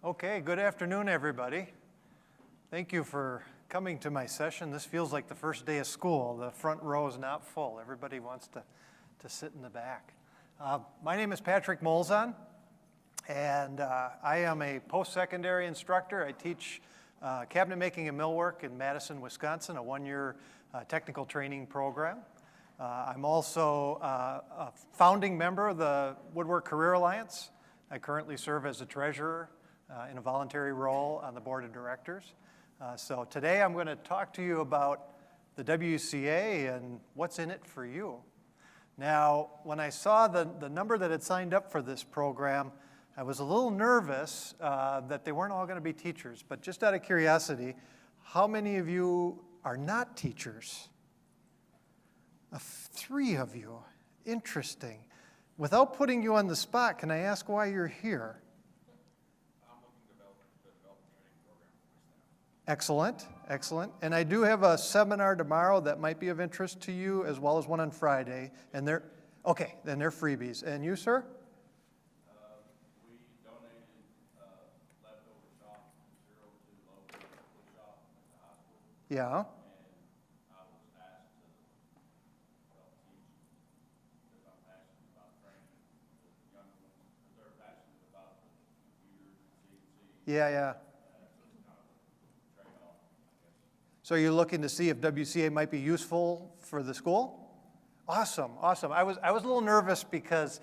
Okay, good afternoon, everybody. Thank you for coming to my session. This feels like the first day of school. The front row is not full. Everybody wants to sit in the back. My name is Patrick Molzahn, and I am a post-secondary instructor. I teach cabinet making and millwork in Madison, Wisconsin, a one-year technical training program. I'm also a founding member of the Woodwork Career Alliance. I currently serve as the treasurer in a voluntary role on the board of directors. So today I'm going to talk to you about the WCA and what's in it for you. Now, when I saw the number that had signed up for this program, I was a little nervous that they weren't all going to be teachers. But just out of curiosity, how many of you are not teachers? 3 of you. Interesting. Without putting you on the spot, can I ask why you're here? Excellent, excellent. And I do have a seminar tomorrow that might be of interest to you, as well as one on Friday. And they're freebies. And you, sir? We donated leftover shop material to the local wood shop at the hospital. Yeah. And I was asked to help teach because I'm passionate about training the young ones, because they're passionate about the computers and CNC. Yeah. So you're looking to see if WCA might be useful for the school? Awesome. I was a little nervous because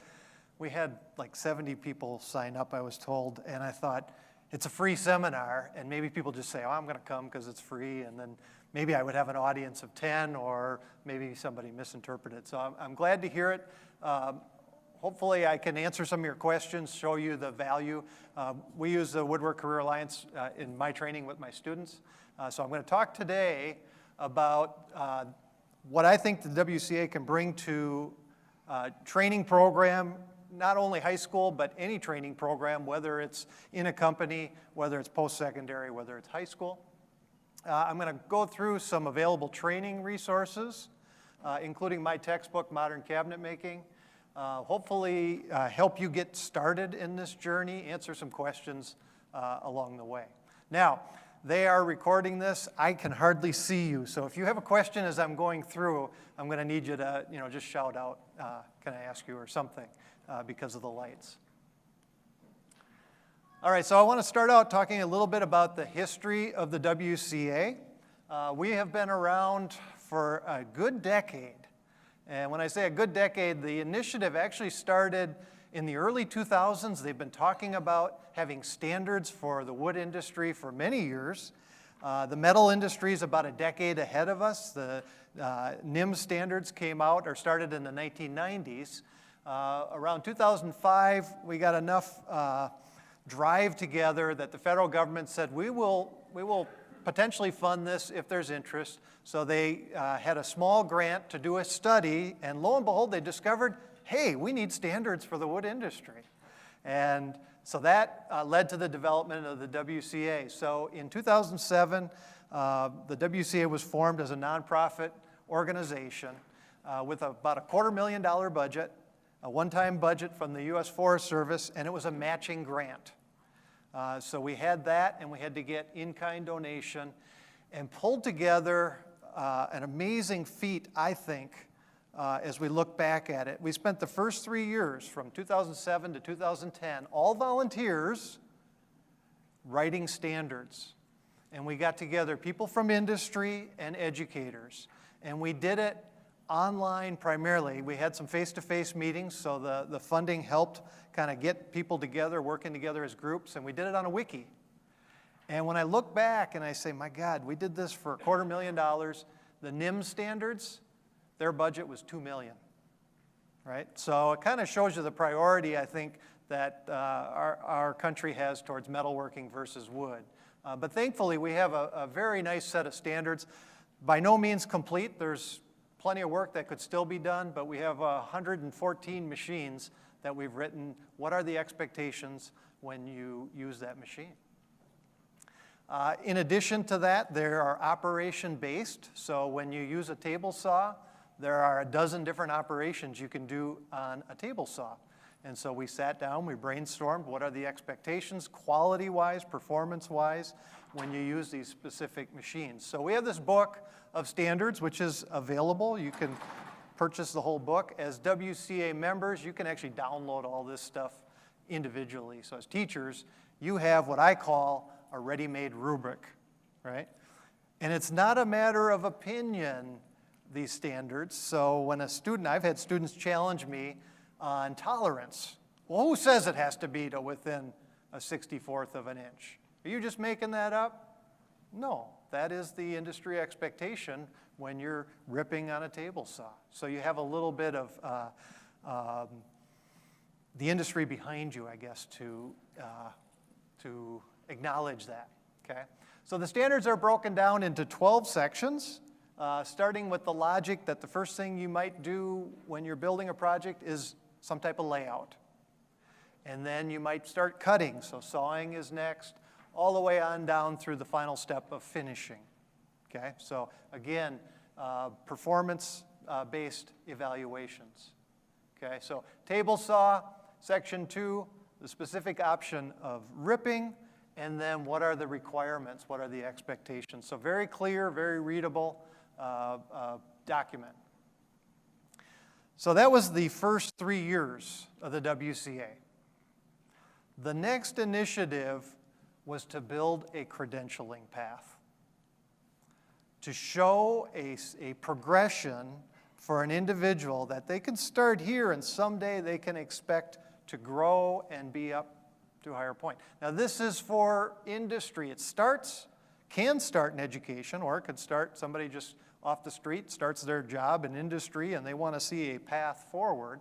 we had like 70 people sign up, I was told, and I thought it's a free seminar, and maybe people just say, oh, I'm going to come because it's free, and then maybe I would have an audience of 10, or maybe somebody misinterpreted. So I'm glad to hear it. Hopefully I can answer some of your questions, show you the value. We use the Woodwork Career Alliance in my training with my students. So I'm going to talk today about what I think the WCA can bring to training program, not only high school, but any training program, whether it's in a company, whether it's post-secondary, whether it's high school. I'm going to go through some available training resources, including my textbook, Modern Cabinet Making. Hopefully help you get started in this journey, answer some questions along the way. Now, they are recording this. I can hardly see you. So if you have a question as I'm going through, I'm going to need you to, just shout out, can I ask you or something, because of the lights. All right, so I want to start out talking a little bit about the history of the WCA. We have been around for a good decade. And when I say a good decade, the initiative actually started in the early 2000s. They've been talking about having standards for the wood industry for many years. The metal industry is about a decade ahead of us. The NIM standards came out or started in the 1990s. Around 2005, we got enough drive together that the federal government said, we will potentially fund this if there's interest. So they had a small grant to do a study, and lo and behold, they discovered, hey, we need standards for the wood industry. And so that led to the development of the WCA. So in 2007, the WCA was formed as a nonprofit organization with about a $250,000 budget, a one-time budget from the U.S. Forest Service, and it was a matching grant. So we had that, and we had to get in-kind donation, and pulled together an amazing feat, I think, as we look back at it. We spent the first 3 years, from 2007 to 2010, all volunteers, writing standards. And we got together people from industry and educators. And we did it online primarily. We had some face-to-face meetings, so the funding helped kind of get people together, working together as groups, and we did it on a wiki. And when I look back and I say, my God, we did this for $250,000, the NIM standards, their budget was $2 million, right? So it kind of shows you the priority, I think, that our country has towards metalworking versus wood. But thankfully, we have a very nice set of standards. By no means complete. There's plenty of work that could still be done, but we have 114 machines that we've written. What are the expectations when you use that machine? In addition to that, there are operation-based. So when you use a table saw, there are a dozen different operations you can do on a table saw. And so we sat down, we brainstormed what are the expectations quality-wise, performance-wise, when you use these specific machines. So we have this book of standards, which is available. You can purchase the whole book. As WCA members, you can actually download all this stuff individually. So as teachers, you have what I call a ready-made rubric, right? And it's not a matter of opinion, these standards. So when a student, I've had students challenge me on tolerance. Well, who says it has to be to within a 64th of an inch? Are you just making that up? No, that is the industry expectation when you're ripping on a table saw. So you have a little bit of the industry behind you, I guess, to acknowledge that, okay? So the standards are broken down into 12 sections, starting with the logic that the first thing you might do when you're building a project is some type of layout. And then you might start cutting, so sawing is next, all the way on down through the final step of finishing, okay? So again, performance-based evaluations, okay? So table saw, section 2, the specific option of ripping, and then what are the requirements, what are the expectations? So very clear, very readable document. So that was the first 3 years of the WCA. The next initiative was to build a credentialing path, to show a progression for an individual that they can start here and someday they can expect to grow and be up to a higher point. Now this is for industry. It can start in education, or it could start somebody just off the street, starts their job in industry and they want to see a path forward.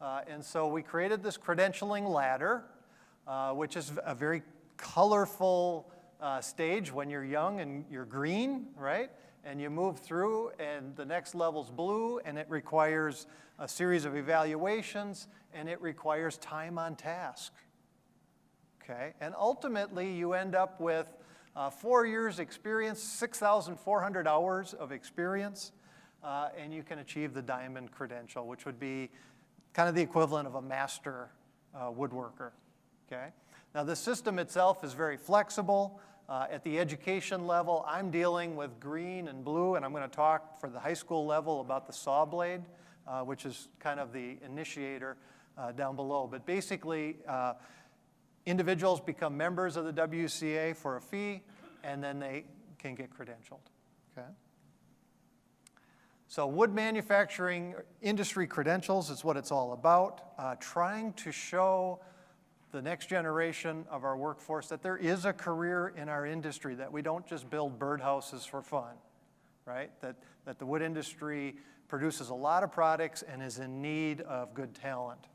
And so we created this credentialing ladder, which is a very colorful stage when you're young and you're green, right? And you move through and the next level's blue and it requires a series of evaluations and it requires time on task, okay? And ultimately you end up with 4 years experience, 6,400 hours of experience, and you can achieve the diamond credential, which would be kind of the equivalent of a master woodworker, okay? Now the system itself is very flexible. At the education level, I'm dealing with green and blue, and I'm going to talk for the high school level about the Sawblade, which is kind of the initiator down below. But basically, individuals become members of the WCA for a fee, and then they can get credentialed, okay? So wood manufacturing industry credentials is what it's all about, trying to show the next generation of our workforce that there is a career in our industry, that we don't just build birdhouses for fun, right? That the wood industry produces a lot of products and is in need of good talent.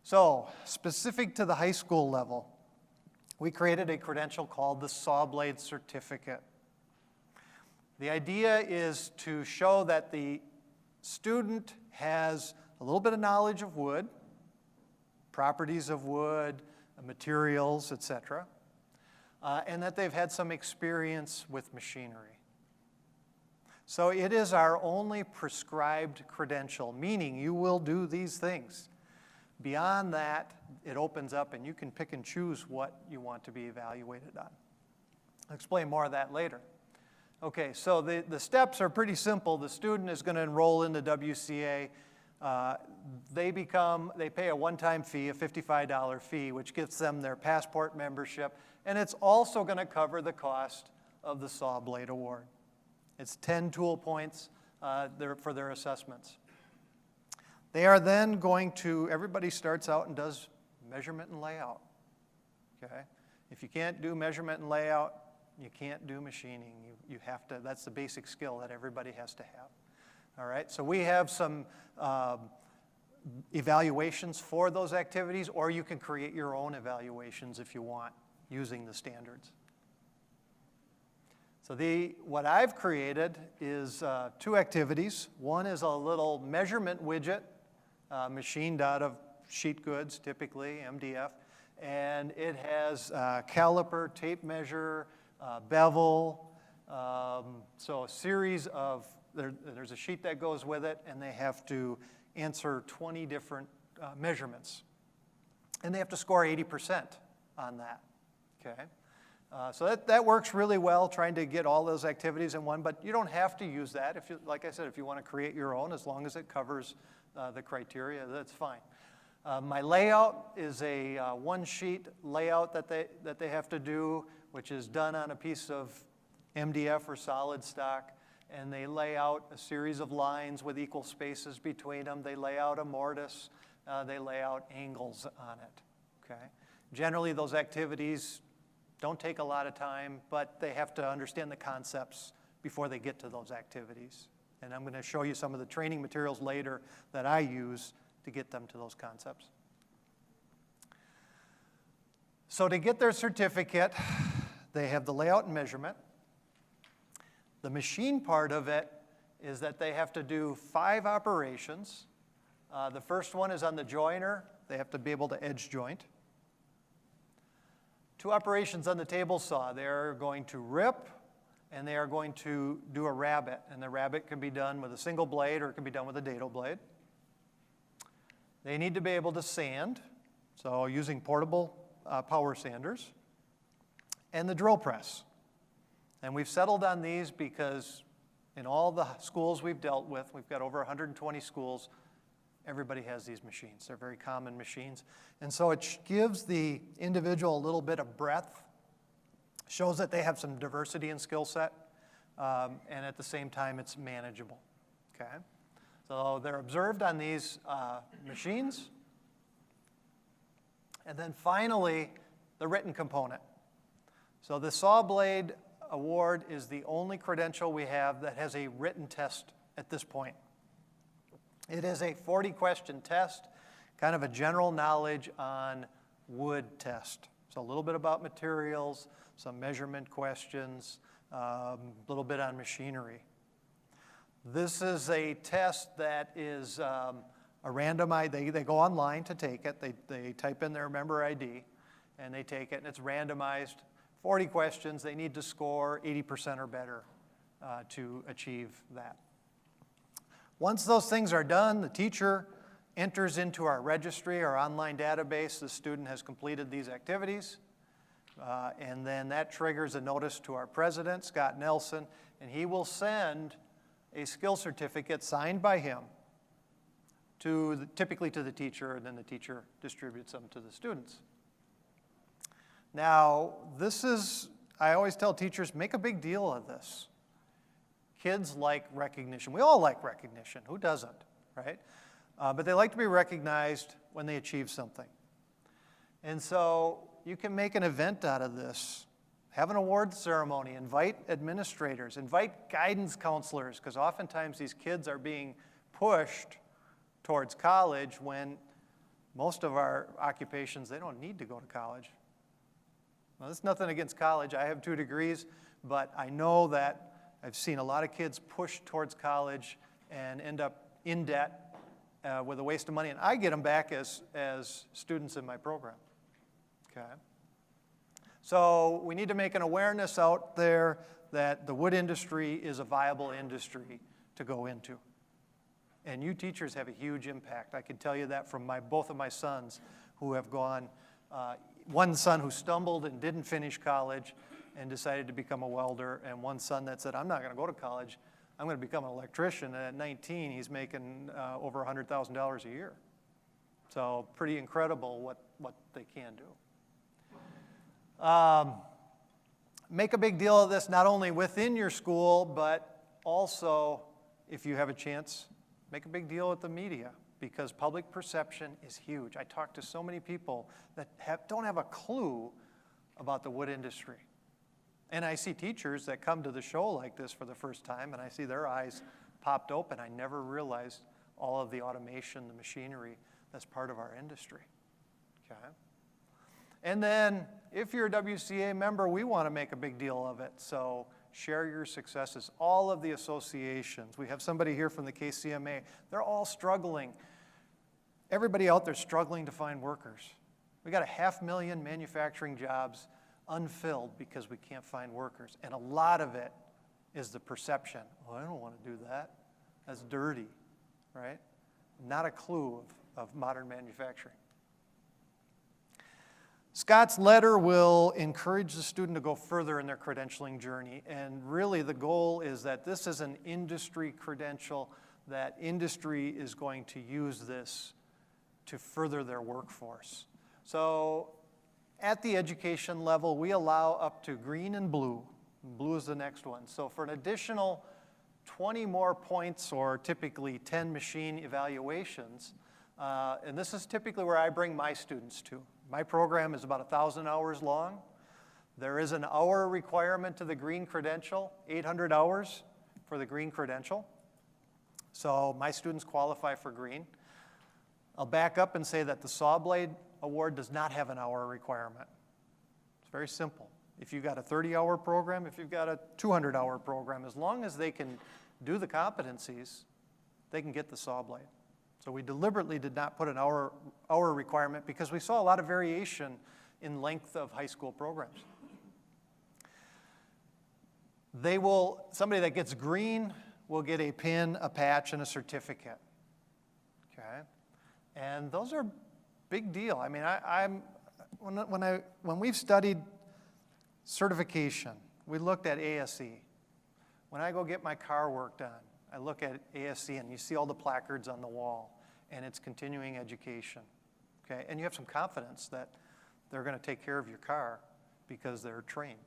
So, specific to the high school level, we created a credential called the Sawblade Certificate. The idea is to show that the student has a little bit of knowledge of wood, properties of wood, materials, etc., and that they've had some experience with machinery. So it is our only prescribed credential, meaning you will do these things. Beyond that, it opens up and you can pick and choose what you want to be evaluated on. I'll explain more of that later. Okay, so the steps are pretty simple. The student is going to enroll in the WCA. They pay a one-time fee, a $55 fee, which gets them their passport membership, and it's also going to cover the cost of the Sawblade Award. It's 10 tool points for their assessments. They are then going to, everybody starts out and does measurement and layout, okay? If you can't do measurement and layout, you can't do machining. You have to, that's the basic skill that everybody has to have. All right, so we have some evaluations for those activities, or you can create your own evaluations if you want, using the standards. So what I've created is 2 activities. One is a little measurement widget, machined out of sheet goods, typically, MDF, and it has caliper, tape measure, bevel, so a series of, there's a sheet that goes with it, and they have to answer 20 different measurements. And they have to score 80% on that, okay? So that works really well, trying to get all those activities in one, but you don't have to use that. If you, like I said, if you want to create your own, as long as it covers the criteria, that's fine. My layout is a one-sheet layout that they have to do, which is done on a piece of MDF or solid stock, and they lay out a series of lines with equal spaces between them. They lay out a mortise. They lay out angles on it, okay? Generally, those activities don't take a lot of time, but they have to understand the concepts before they get to those activities. And I'm going to show you some of the training materials later that I use to get them to those concepts. So to get their certificate, they have the layout and measurement. The machine part of it is that they have to do 5 operations. The first one is on the joiner. They have to be able to edge joint. 2 operations on the table saw. They're going to rip, and they are going to do a rabbet. And the rabbet can be done with a single blade, or it can be done with a dado blade. They need to be able to sand, so using portable power sanders. And the drill press. And we've settled on these because in all the schools we've dealt with, we've got over 120 schools, everybody has these machines. They're very common machines. And so it gives the individual a little bit of breadth, shows that they have some diversity in skill set, and at the same time it's manageable, okay? So they're observed on these machines. And then finally, the written component. So the Sawblade Award is the only credential we have that has a written test at this point. It is a 40-question test, kind of a general knowledge on wood test. So a little bit about materials, some measurement questions, a little bit on machinery. This is a test that is a randomized, they go online to take it. They type in their member ID, and they take it, and it's randomized. 40 questions, they need to score 80% or better to achieve that. Once those things are done, the teacher enters into our registry, our online database, the student has completed these activities, and then that triggers a notice to our president, Scott Nelson, and he will send a skill certificate signed by him typically to the teacher, and then the teacher distributes them to the students. Now, I always tell teachers, make a big deal of this. Kids like recognition. We all like recognition. Who doesn't, right? But they like to be recognized when they achieve something. And so you can make an event out of this. Have an awards ceremony. Invite administrators. Invite guidance counselors, because oftentimes these kids are being pushed towards college when most of our occupations, they don't need to go to college. Now, there's nothing against college. I have 2 degrees, but I know that I've seen a lot of kids push towards college and end up in debt with a waste of money, and I get them back as students in my program, okay? So we need to make an awareness out there that the wood industry is a viable industry to go into. And you teachers have a huge impact. I can tell you that from both of my sons who have gone, one son who stumbled and didn't finish college and decided to become a welder, and one son that said, I'm not going to go to college, I'm going to become an electrician. And at 19, he's making over $100,000 a year. So pretty incredible what they can do. Make a big deal of this not only within your school, but also, if you have a chance, make a big deal with the media, because public perception is huge. I talk to so many people that don't have a clue about the wood industry. And I see teachers that come to the show like this for the first time, and I see their eyes popped open. I never realized all of the automation, the machinery that's part of our industry, okay? And then, if you're a WCA member, we want to make a big deal of it, so share your successes. All of the associations, we have somebody here from the KCMA, they're all struggling. Everybody out there struggling to find workers. We got 500,000 manufacturing jobs unfilled because we can't find workers. And a lot of it is the perception. Oh, I don't want to do that. That's dirty, right? Not a clue of modern manufacturing. Scott's letter will encourage the student to go further in their credentialing journey, and really the goal is that this is an industry credential, that industry is going to use this to further their workforce. So at the education level, we allow up to green and blue. Blue is the next one. So for an additional 20 more points, or typically 10 machine evaluations, and this is typically where I bring my students to. My program is about 1,000 hours long. There is an hour requirement to the green credential, 800 hours for the green credential. So my students qualify for green. I'll back up and say that the Sawblade Award does not have an hour requirement. It's very simple. If you've got a 30-hour program, if you've got a 200-hour program, as long as they can do the competencies, they can get the Sawblade. So we deliberately did not put an hour requirement because we saw a lot of variation in length of high school programs. Somebody that gets green will get a pin, a patch, and a certificate. Okay? And those are big deal. I mean, when we've studied certification, we looked at ASE. When I go get my car work done, I look at ASE and you see all the placards on the wall, and it's continuing education. Okay? And you have some confidence that they're going to take care of your car because they're trained.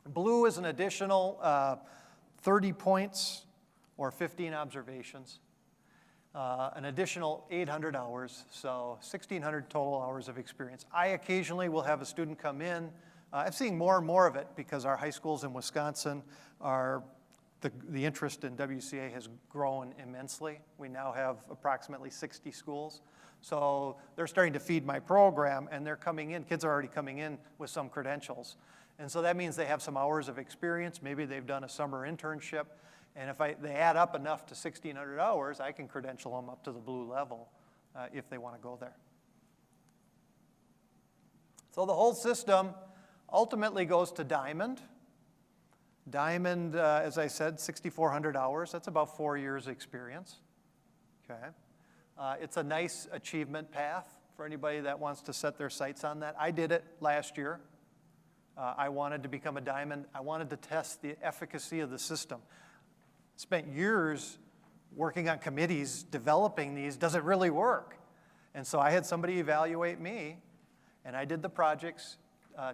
Blue is an additional 30 points or 15 observations. An additional 800 hours, so 1,600 total hours of experience. I occasionally will have a student come in. I'm seeing more and more of it because our high schools in Wisconsin are, the interest in WCA has grown immensely. We now have approximately 60 schools. So they're starting to feed my program, and they're coming in. Kids are already coming in with some credentials. And so that means they have some hours of experience. Maybe they've done a summer internship. And if they add up enough to 1,600 hours, I can credential them up to the blue level if they want to go there. So the whole system ultimately goes to Diamond. Diamond, as I said, 6,400 hours. That's about 4 years experience. Okay. It's a nice achievement path for anybody that wants to set their sights on that. I did it last year. I wanted to become a Diamond. I wanted to test the efficacy of the system. Spent years working on committees, developing these. Does it really work? And so I had somebody evaluate me, and I did the projects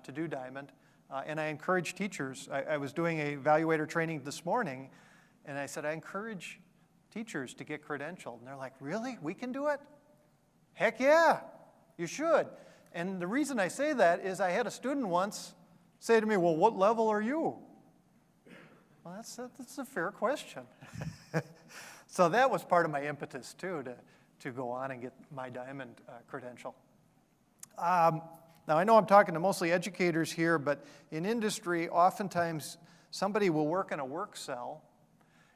to do Diamond. And I encourage teachers. I was doing a evaluator training this morning, and I said, I encourage teachers to get credentialed. And they're like, really? We can do it? Heck yeah, you should. And the reason I say that is I had a student once say to me, well, what level are you? Well, that's a fair question. So that was part of my impetus, too, to go on and get my Diamond credential. Now, I know I'm talking to mostly educators here, but in industry, oftentimes somebody will work in a work cell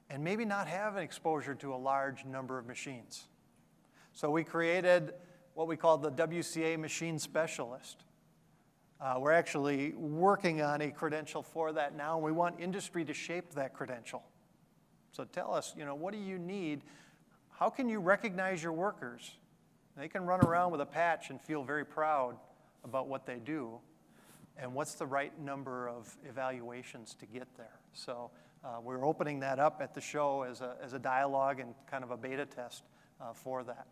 and maybe not have an exposure to a large number of machines. So we created what we call the WCA Machine Specialist. We're actually working on a credential for that now, and we want industry to shape that credential. So tell us, what do you need? How can you recognize your workers? They can run around with a patch and feel very proud about what they do, and what's the right number of evaluations to get there. So we're opening that up at the show as a dialogue and kind of a beta test for that.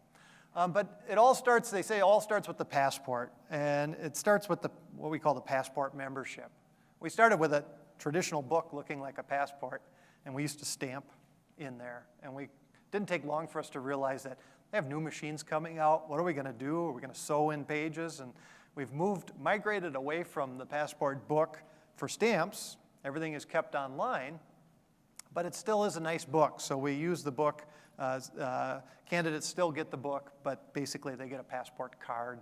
But it all starts, they say it all starts with the passport, and it starts with what we call the passport membership. We started with a traditional book looking like a passport, and we used to stamp in there. And we didn't take long for us to realize that they have new machines coming out. What are we going to do? Are we going to sew in pages? And we've migrated away from the passport book for stamps. Everything is kept online, but it still is a nice book. So we use the book. Candidates still get the book, but basically they get a passport card,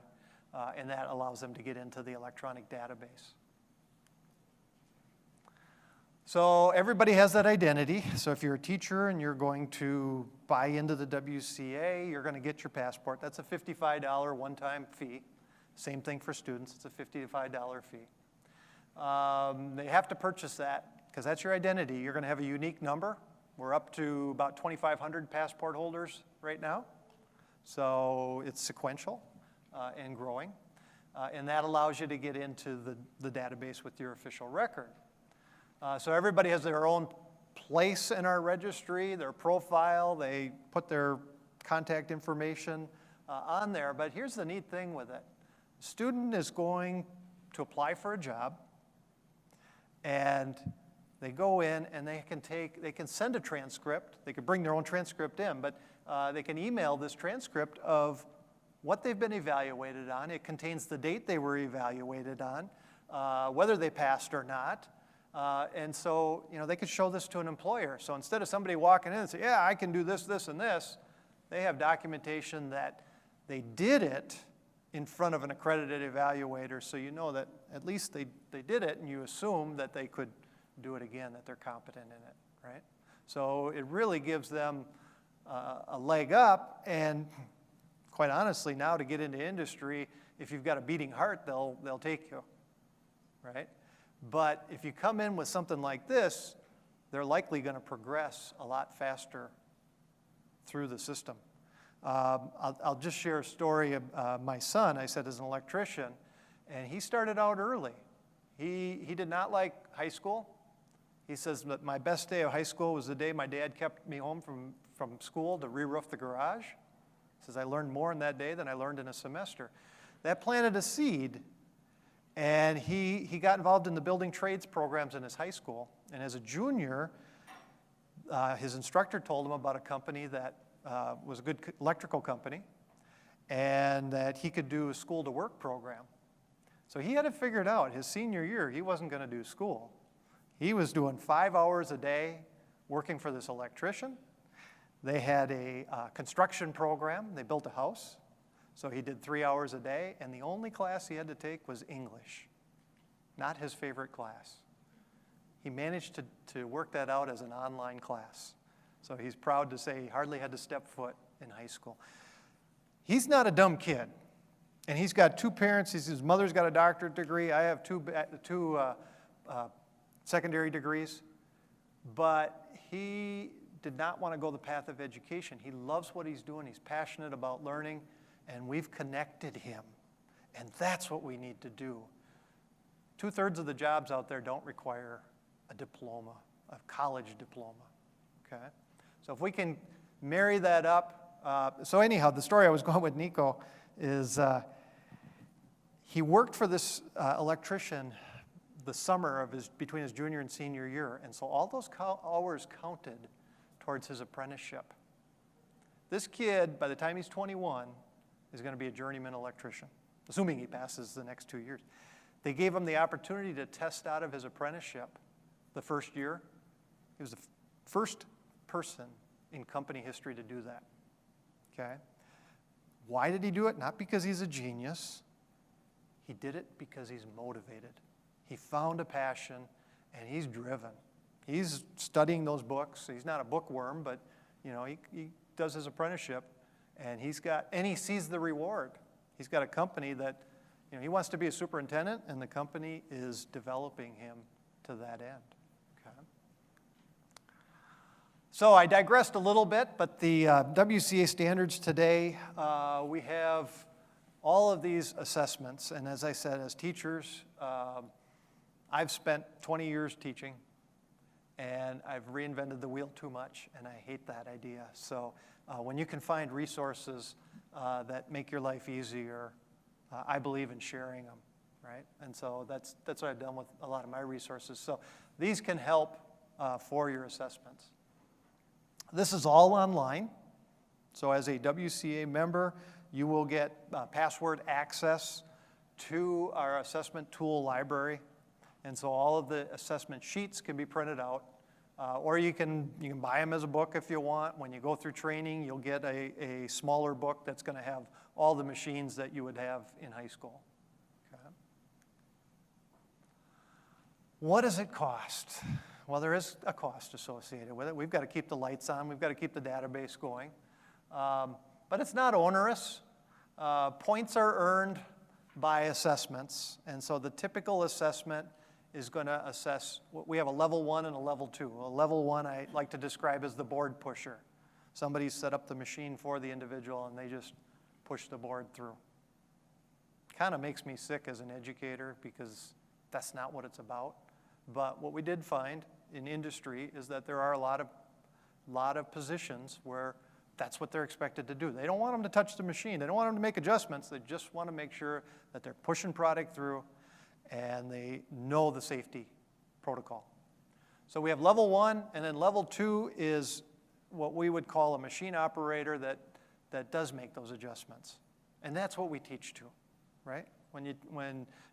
and that allows them to get into the electronic database. So everybody has that identity. So if you're a teacher and you're going to buy into the WCA, you're going to get your passport. That's a $55 one-time fee. Same thing for students. It's a $55 fee. They have to purchase that because that's your identity. You're going to have a unique number. We're up to about 2,500 passport holders right now. So it's sequential and growing. And that allows you to get into the database with your official record. So everybody has their own place in our registry, their profile. They put their contact information on there. But here's the neat thing with it. The student is going to apply for a job, and they go in and they can send a transcript. They could bring their own transcript in, but they can email this transcript of what they've been evaluated on. It contains the date they were evaluated on, whether they passed or not. And so, they could show this to an employer. So instead of somebody walking in and saying, yeah, I can do this, this, and this, they have documentation that they did it in front of an accredited evaluator, so you know that at least they did it, and you assume that they could do it again, that they're competent in it, right? So it really gives them a leg up, and quite honestly, now to get into industry, if you've got a beating heart, they'll take you, right? But if you come in with something like this, they're likely going to progress a lot faster through the system. I'll just share a story of my son. I said, as an electrician, and he started out early. He did not like high school. He says that my best day of high school was the day my dad kept me home from school to re-roof the garage. He says, I learned more in that day than I learned in a semester. That planted a seed, and he got involved in the building trades programs in his high school. And as a junior, his instructor told him about a company that was a good electrical company, and that he could do a school-to-work program. So he had it figured out. His senior year, he wasn't going to do school. He was doing 5 hours a day working for this electrician. They had a construction program. They built a house. So he did 3 hours a day, and the only class he had to take was English, not his favorite class. He managed to work that out as an online class. So he's proud to say he hardly had to step foot in high school. He's not a dumb kid. And he's got two parents. His mother's got a doctorate degree. I have two secondary degrees. But he did not want to go the path of education. He loves what he's doing. He's passionate about learning. And we've connected him. And that's what we need to do. 2/3 of the jobs out there don't require a diploma, a college diploma. Okay? So if we can marry that up. So anyhow, the story I was going with Nico is he worked for this electrician the summer of between his junior and senior year. And so all those hours counted towards his apprenticeship. This kid, by the time he's 21, is going to be a journeyman electrician, assuming he passes the next 2 years. They gave him the opportunity to test out of his apprenticeship the first year. He was the first person in company history to do that, okay? Why did he do it? Not because he's a genius. He did it because he's motivated. He found a passion, and he's driven. He's studying those books. He's not a bookworm, but he does his apprenticeship, and he sees the reward. He's got a company that, he wants to be a superintendent, and the company is developing him to that end. Okay. So I digressed a little bit, but the WCA standards today, we have all of these assessments, and as I said, as teachers, I've spent 20 years teaching, and I've reinvented the wheel too much, and I hate that idea. So when you can find resources that make your life easier, I believe in sharing them, right? And so that's what I've done with a lot of my resources. So these can help for your assessments. This is all online. So as a WCA member, you will get password access to our assessment tool library. And so all of the assessment sheets can be printed out. Or you can buy them as a book if you want. When you go through training, you'll get a smaller book that's going to have all the machines that you would have in high school. Okay. What does it cost? Well, there is a cost associated with it. We've got to keep the lights on. We've got to keep the database going. But it's not onerous. Points are earned by assessments. And so the typical assessment is going to assess, we have a level 1 and a level 2. A level 1 I like to describe as the board pusher. Somebody set up the machine for the individual and they just push the board through. Kind of makes me sick as an educator because that's not what it's about. But what we did find in industry is that there are a lot of positions where that's what they're expected to do. They don't want them to touch the machine. They don't want them to make adjustments. They just want to make sure that they're pushing product through and they know the safety protocol. So we have level 1, and then level 2 is what we would call a machine operator that does make those adjustments. And that's what we teach to, right? When you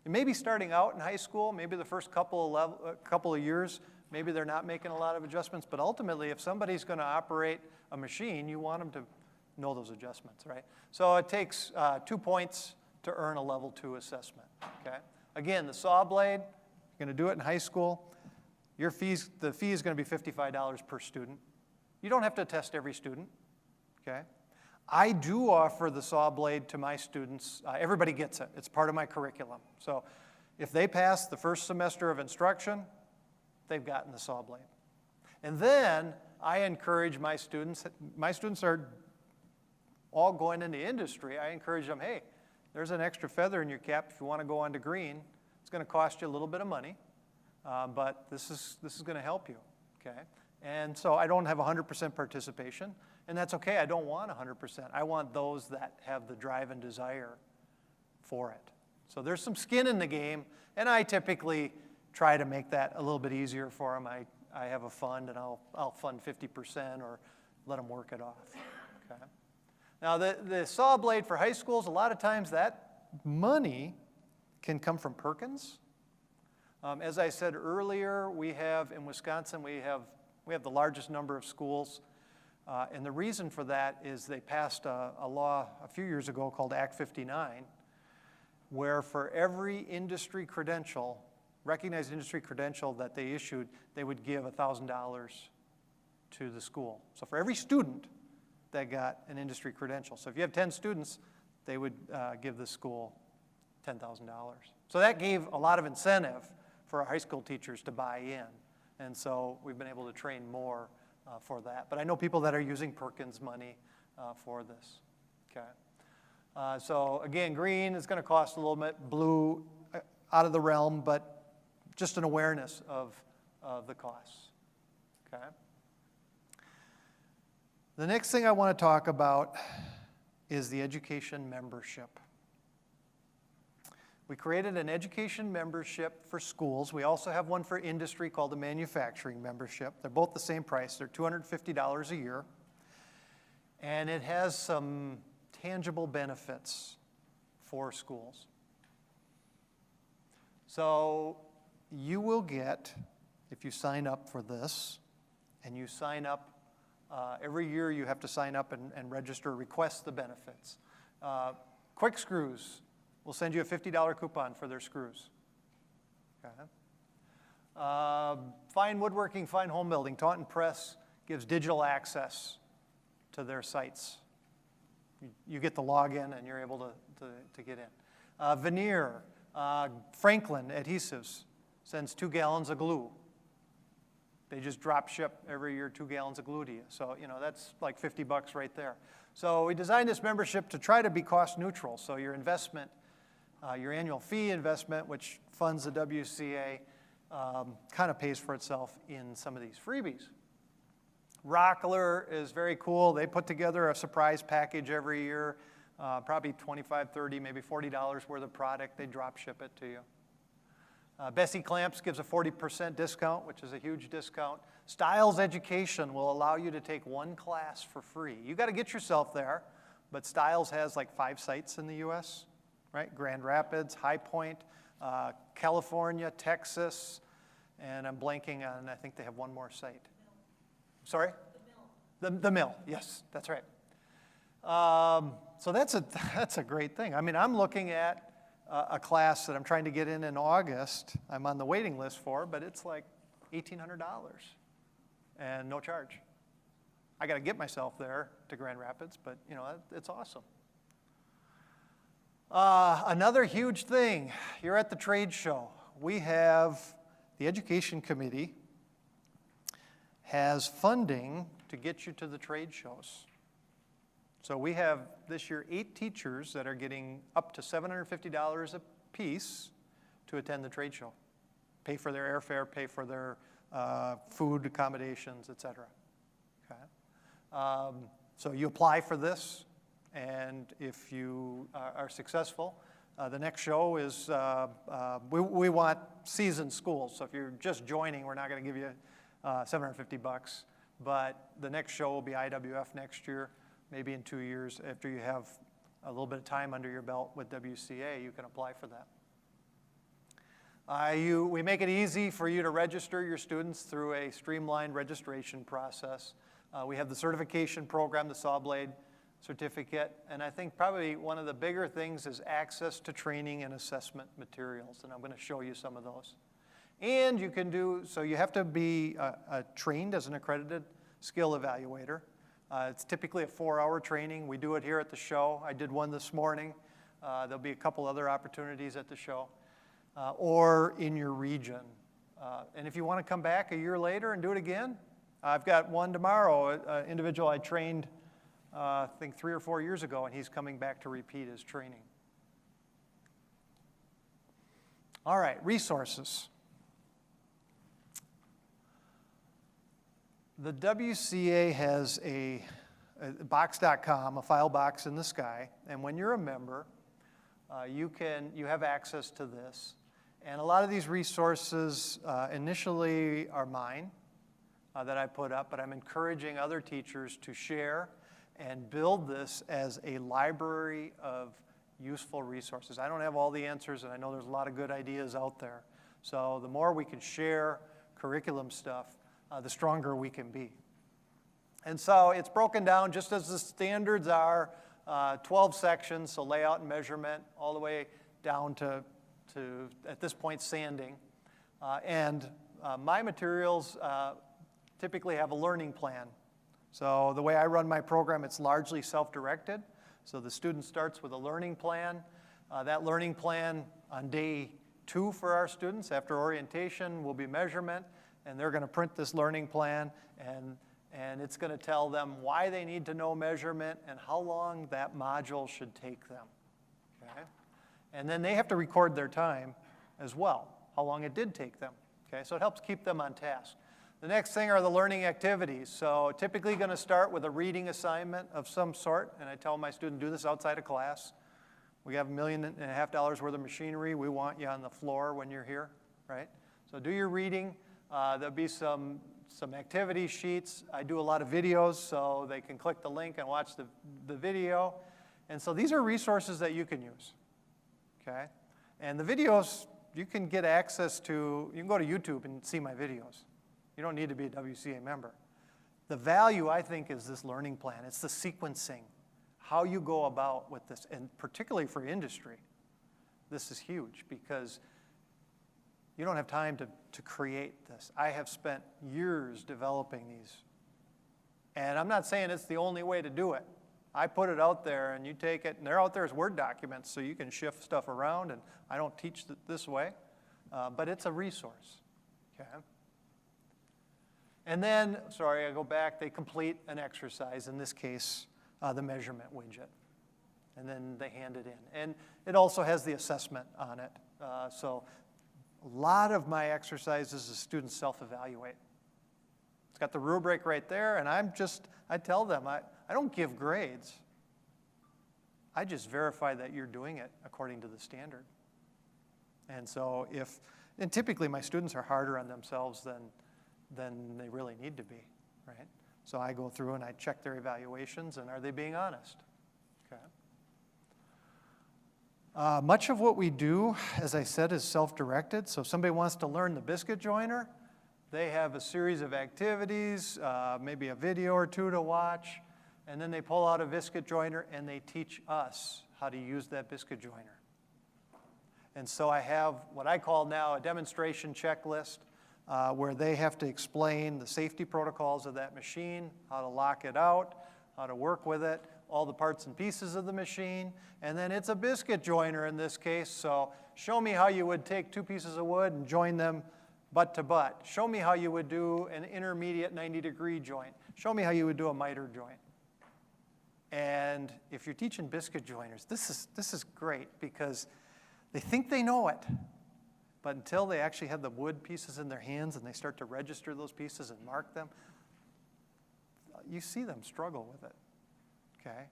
may be starting out in high school, maybe the first couple of years, maybe they're not making a lot of adjustments, but ultimately if somebody's going to operate a machine, you want them to know those adjustments, right? So it takes 2 points to earn a level 2 assessment, okay? Again, the Sawblade, you're going to do it in high school. The fee is going to be $55 per student. You don't have to test every student, okay? I do offer the Sawblade to my students. Everybody gets it. It's part of my curriculum. So if they pass the first semester of instruction, they've gotten the Sawblade. And then I encourage my students are all going into industry. I encourage them, hey, there's an extra feather in your cap if you want to go on to green. It's going to cost you a little bit of money, but this is going to help you, okay? And so I don't have 100% participation, and that's okay. I don't want 100%. I want those that have the drive and desire for it. So there's some skin in the game, and I typically try to make that a little bit easier for them. I have a fund, and I'll fund 50% or let them work it off, okay? Now, the Sawblade for high schools, a lot of times that money can come from Perkins. As I said earlier, in Wisconsin, we have the largest number of schools. And the reason for that is they passed a law a few years ago called Act 59, where for every industry credential, recognized industry credential that they issued, they would give $1,000 to the school. So for every student that got an industry credential. So if you have 10 students, they would give the school $10,000. So that gave a lot of incentive for our high school teachers to buy in. And so we've been able to train more for that. But I know people that are using Perkins money for this, okay? So again, green is going to cost a little bit, blue out of the realm, but just an awareness of the costs, okay? The next thing I want to talk about is the education membership. We created an education membership for schools. We also have one for industry called the manufacturing membership. They're both the same price. They're $250 a year. And it has some tangible benefits for schools. So you will get, if you sign up for this, and you sign up, every year you have to sign up and register, request the benefits. Quick Screws will send you a $50 coupon for their screws. Okay. Fine Woodworking, Fine Home Building, Taunton Press gives digital access to their sites. You get the login and you're able to get in. Veneer, Franklin Adhesives sends 2 gallons of glue. They just drop ship every year 2 gallons of glue to you. So, that's like $50 right there. So we designed this membership to try to be cost neutral. So your investment, your annual fee investment, which funds the WCA, kind of pays for itself in some of these freebies. Rockler is very cool. They put together a surprise package every year, probably $25, $30, maybe $40 worth of product. They drop ship it to you. Bessie Clamps gives a 40% discount, which is a huge discount. Styles Education will allow you to take 1 class for free. You got to get yourself there, but Styles has like 5 sites in the U.S., right? Grand Rapids, High Point, California, Texas, and I'm blanking on, I think they have one more site. Sorry? The Mill. The Mill, yes, that's right. So that's a great thing. I mean, I'm looking at a class that I'm trying to get in August. I'm on the waiting list for, but it's like $1,800 and no charge. I got to get myself there to Grand Rapids, but it's awesome. Another huge thing, you're at the trade show. We have, the Education Committee has funding to to get you to the trade shows. So we have this year 8 teachers that are getting up to $750 a piece to attend the trade show. Pay for their airfare, pay for their food accommodations, et cetera. Okay. So you apply for this, and if you are successful, the next show is, we want seasoned schools. So if you're just joining, we're not going to give you $750. But the next show will be IWF next year, maybe in 2 years. After you have a little bit of time under your belt with WCA, you can apply for that. We make it easy for you to register your students through a streamlined registration process. We have the certification program, the Sawblade Certificate, and I think probably one of the bigger things is access to training and assessment materials, and I'm going to show you some of those. And you can so you have to be trained as an accredited skill evaluator. It's typically a 4-hour training. We do it here at the show. I did one this morning. There'll be a couple other opportunities at the show. Or in your region. And if you want to come back a year later and do it again, I've got one tomorrow, an individual I trained, I think 3 or 4 years ago, and he's coming back to repeat his training. All right, resources. The WCA has a box.com, a file box in the sky, and when you're a member, you have access to this. And a lot of these resources initially are mine that I put up, but I'm encouraging other teachers to share and build this as a library of useful resources. I don't have all the answers, and I know there's a lot of good ideas out there. So the more we can share curriculum stuff, the stronger we can be. And so it's broken down just as the standards are, 12 sections, so layout and measurement, all the way down to at this point, sanding. My materials typically have a learning plan. So the way I run my program, it's largely self-directed. So the student starts with a learning plan. That learning plan on day 2 for our students after orientation will be measurement, and they're going to print this learning plan, and it's going to tell them why they need to know measurement and how long that module should take them. Okay? And then they have to record their time as well, how long it did take them. Okay? So it helps keep them on task. The next thing are the learning activities. So typically going to start with a reading assignment of some sort, and I tell my student, do this outside of class. We have $1.5 million worth of machinery. We want you on the floor when you're here, right? So do your reading. There'll be some activity sheets. I do a lot of videos, so they can click the link and watch the video. And so these are resources that you can use, okay? And the videos, you can get access to, you can go to YouTube and see my videos. You don't need to be a WCA member. The value, I think, is this learning plan. It's the sequencing, how you go about with this, and particularly for industry. This is huge because you don't have time to create this. I have spent years developing these. And I'm not saying it's the only way to do it. I put it out there, and you take it, and they're out there as Word documents, so you can shift stuff around, and I don't teach it this way. But it's a resource, okay? And then, sorry, I go back, they complete an exercise, in this case, the measurement widget. And then they hand it in. And it also has the assessment on it. So a lot of my exercises, the students self-evaluate. It's got the rubric right there, and I tell them, I don't give grades. I just verify that you're doing it according to the standard. And so and typically my students are harder on themselves than they really need to be, right? So I go through and I check their evaluations, and are they being honest? Okay. Much of what we do, as I said, is self-directed. So if somebody wants to learn the biscuit joiner, they have a series of activities, maybe a video or two to watch, and then they pull out a biscuit joiner and they teach us how to use that biscuit joiner. And so I have what I call now a demonstration checklist where they have to explain the safety protocols of that machine, how to lock it out, how to work with it, all the parts and pieces of the machine, and then it's a biscuit joiner in this case, so show me how you would take 2 pieces of wood and join them butt to butt. Show me how you would do an intermediate 90-degree joint. Show me how you would do a miter joint. And if you're teaching biscuit joiners, this is great because they think they know it. But until they actually have the wood pieces in their hands and they start to register those pieces and mark them, you see them struggle with it, okay?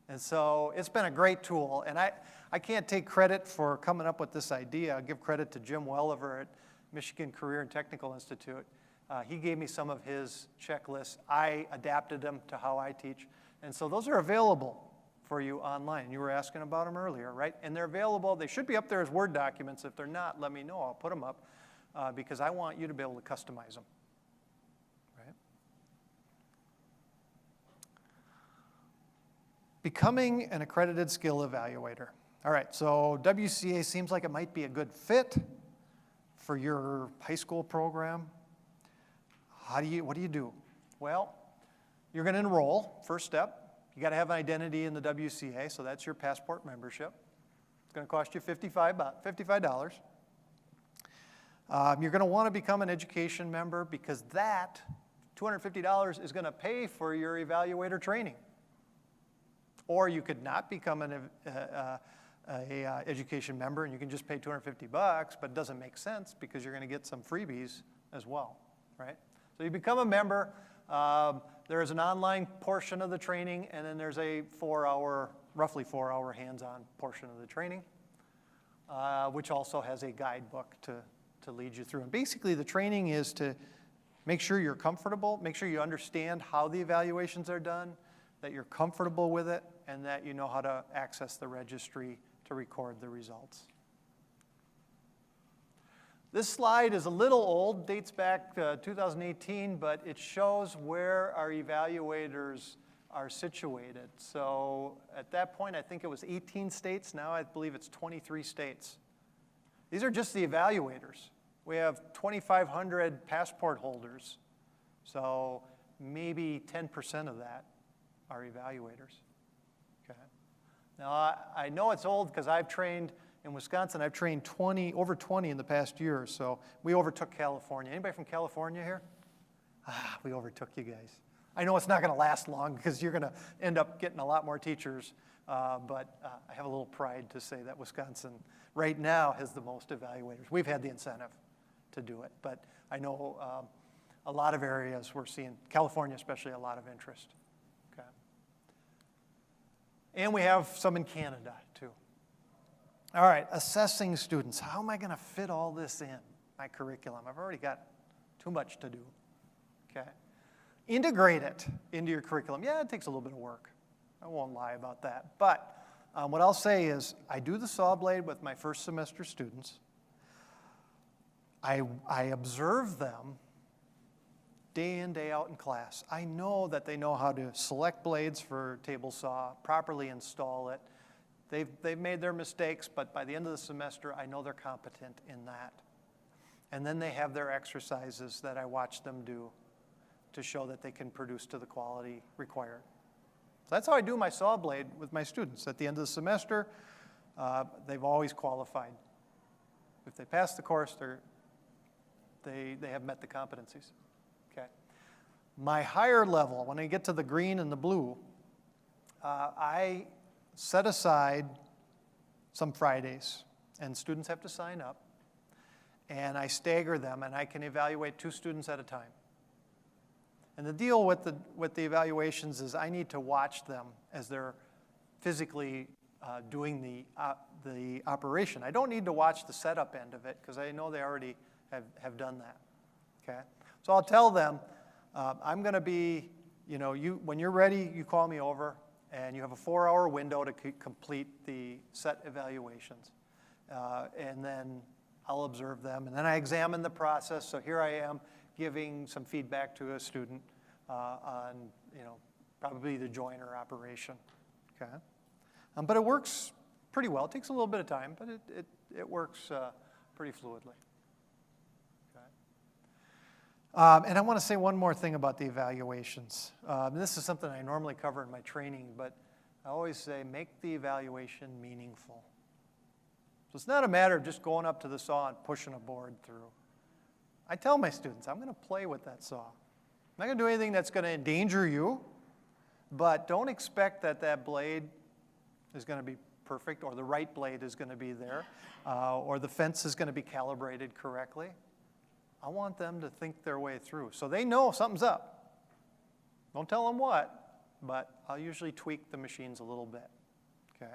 And so it's been a great tool. And I can't take credit for coming up with this idea. I'll give credit to Jim Welliver at Michigan Career and Technical Institute. He gave me some of his checklists. I adapted them to how I teach. And so those are available for you online. You were asking about them earlier, right? And they're available. They should be up there as Word documents. If they're not, let me know. I'll put them up because I want you to be able to customize them, right? Becoming an accredited skill evaluator. All right, so WCA seems like it might be a good fit for your high school program. What do you do? Well, you're going to enroll, first step. You got to have an identity in the WCA, so that's your passport membership. It's going to cost you $55. You're going to want to become an education member because that $250 is going to pay for your evaluator training. Or you could not become an education member and you can just pay $250, but it doesn't make sense because you're going to get some freebies as well, right? So you become a member. There is an online portion of the training, and then there's a roughly 4-hour hands-on portion of the training, which also has a guidebook to lead you through. And basically, the training is to make sure you're comfortable, make sure you understand how the evaluations are done, that you're comfortable with it, and that you know how to access the registry to record the results. This slide is a little old, dates back to 2018, but it shows where our evaluators are situated. So at that point, I think it was 18 states. Now I believe it's 23 states. These are just the evaluators. We have 2,500 passport holders. So maybe 10% of that are evaluators. Okay. Now I know it's old because I've trained in Wisconsin, I've trained over 20 in the past year or so. We overtook California. Anybody from California here? We overtook you guys. I know it's not going to last long because you're going to end up getting a lot more teachers, but I have a little pride to say that Wisconsin right now has the most evaluators. We've had the incentive to do it, but I know a lot of areas we're seeing, California especially, a lot of interest. Okay. And we have some in Canada too. All right, assessing students. How am I going to fit all this in my curriculum? I've already got too much to do. Okay. Integrate it into your curriculum. Yeah, it takes a little bit of work. I won't lie about that. But what I'll say is I do the Sawblade with my first semester students. I observe them day in, day out in class. I know that they know how to select blades for table saw, properly install it. They've made their mistakes, but by the end of the semester, I know they're competent in that. And then they have their exercises that I watch them do to show that they can produce to the quality required. So that's how I do my Sawblade with my students. At the end of the semester, they've always qualified. If they pass the course, they have met the competencies. Okay. My higher level, when I get to the green and the blue, I set aside some Fridays, and students have to sign up, and I stagger them, and I can evaluate 2 students at a time. And the deal with the evaluations is I need to watch them as they're physically doing the operation. I don't need to watch the setup end of it because I know they already have done that. Okay, so I'll tell them I'm going to be, when you're ready, you call me over. And you have a 4-hour window to complete the set evaluations. And then I'll observe them. And then I examine the process. So here I am giving some feedback to a student on, probably the joiner operation. Okay. But it works pretty well. It takes a little bit of time, but it works pretty fluidly. And I want to say one more thing about the evaluations. This is something I normally cover in my training, but I always say make the evaluation meaningful. So it's not a matter of just going up to the saw and pushing a board through. I tell my students, I'm going to play with that saw. not going to do anything that's going to endanger you, but don't expect that that blade is going to be perfect, or the right blade is going to be there, or the fence is going to be calibrated correctly. I want them to think their way through. So they know something's up. Don't tell them what, but I'll usually tweak the machines a little bit, okay?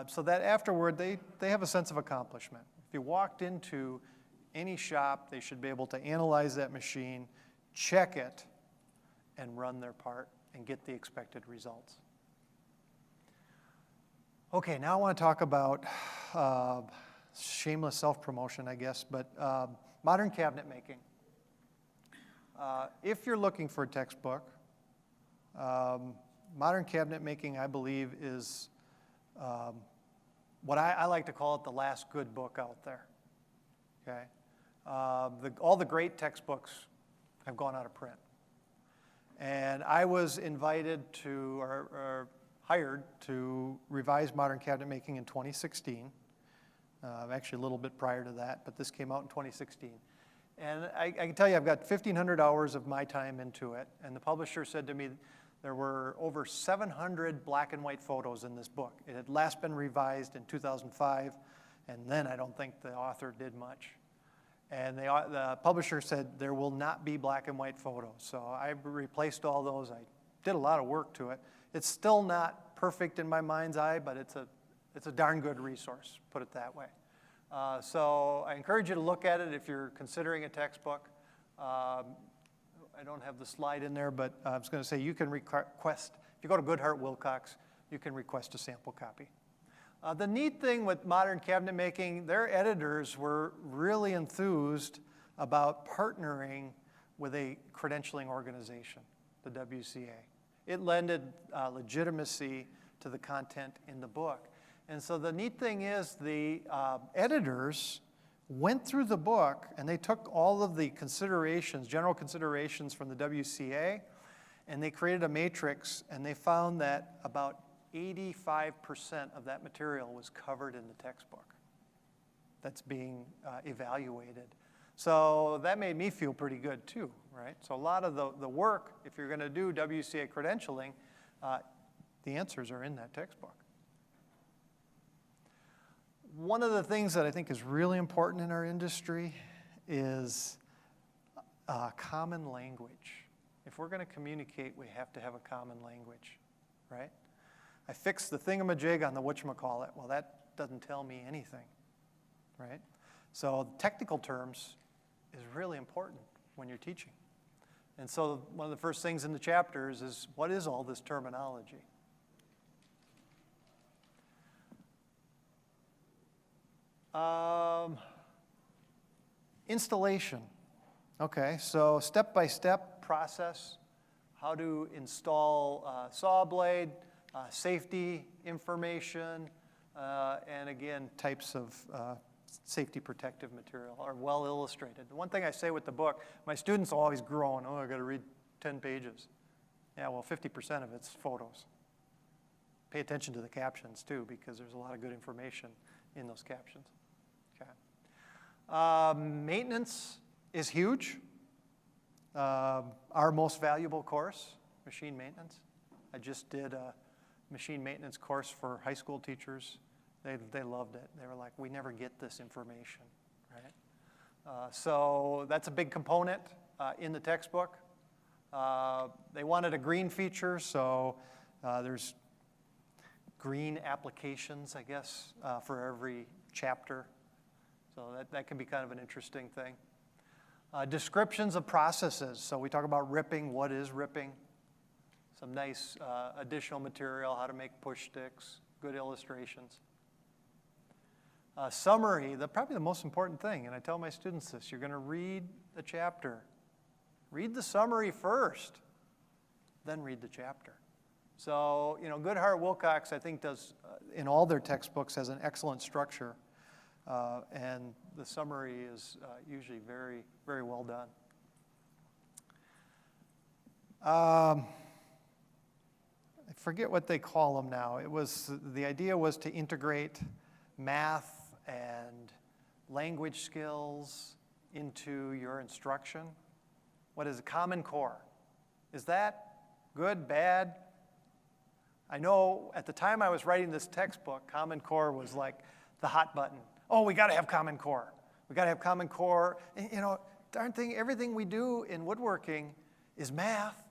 So that afterward, they have a sense of accomplishment. If you walked into any shop, they should be able to analyze that machine, check it, and run their part and get the expected results. Okay, now I want to talk about shameless self-promotion, I guess, but modern cabinet making. If you're looking for a textbook, modern cabinet making, I believe, is what I like to call it the last good book out there. Okay, all the great textbooks have gone out of print, and I was invited to or hired to revise modern cabinet making in 2016. Actually, a little bit prior to that, but this came out in 2016. And I can tell you, I've got 1,500 hours of my time into it, and the publisher said to me there were over 700 black and white photos in this book. It had last been revised in 2005, and then I don't think the author did much. And the publisher said there will not be black and white photos. So I replaced all those. I did a lot of work to it. It's still not perfect in my mind's eye, but it's a darn good resource, put it that way. So I encourage you to look at it if you're considering a textbook. I don't have the slide in there, but I was going to say you can request, if you go to Goodhart Wilcox, you can request a sample copy. The neat thing with modern cabinet making, their editors were really enthused about partnering with a credentialing organization, the WCA. It lended legitimacy to the content in the book. And so the neat thing is the editors went through the book and they took all of the considerations, general considerations from the WCA, and they created a matrix, and they found that about 85% of that material was covered in the textbook that's being evaluated. So that made me feel pretty good too, right? So a lot of the work, if you're going to do WCA credentialing, the answers are in that textbook. One of the things that I think is really important in our industry is common language. If we're going to communicate, we have to have a common language, right? I fixed the thingamajig on the whatchamacallit. Well, that doesn't tell me anything, right? So technical terms is really important when you're teaching. And so one of the first things in the chapters is, what is all this terminology? Installation. Okay, so step-by-step process, how to install Sawblade, safety information, and again, types of safety protective material are well illustrated. The one thing I say with the book, my students are always groan, oh, I got to read 10 pages. Yeah, well, 50% of it's photos. Pay attention to the captions too, because there's a lot of good information in those captions. Okay. Maintenance is huge. Our most valuable course, machine maintenance. I just did a machine maintenance course for high school teachers. They loved it. They were like, we never get this information, right? So that's a big component in the textbook. They wanted a green feature, so there's green applications, I guess, for every chapter. So that can be kind of an interesting thing. Descriptions of processes. So we talk about ripping. What is ripping? Some nice additional material, how to make push sticks, good illustrations. Summary, probably the most important thing, and I tell my students this, you're going to read the chapter. Read the summary first, then read the chapter. So, Goodhart Wilcox, I think, does, in all their textbooks, has an excellent structure, and the summary is usually very, very well done. I forget what they call them now. The idea was to integrate math and language skills into your instruction. What is a Common Core? Is that good, bad? I know at the time I was writing this textbook, Common Core was like the hot button. Oh, we got to have Common Core. We got to have Common Core. And, you know, darn thing, everything we do in woodworking is math.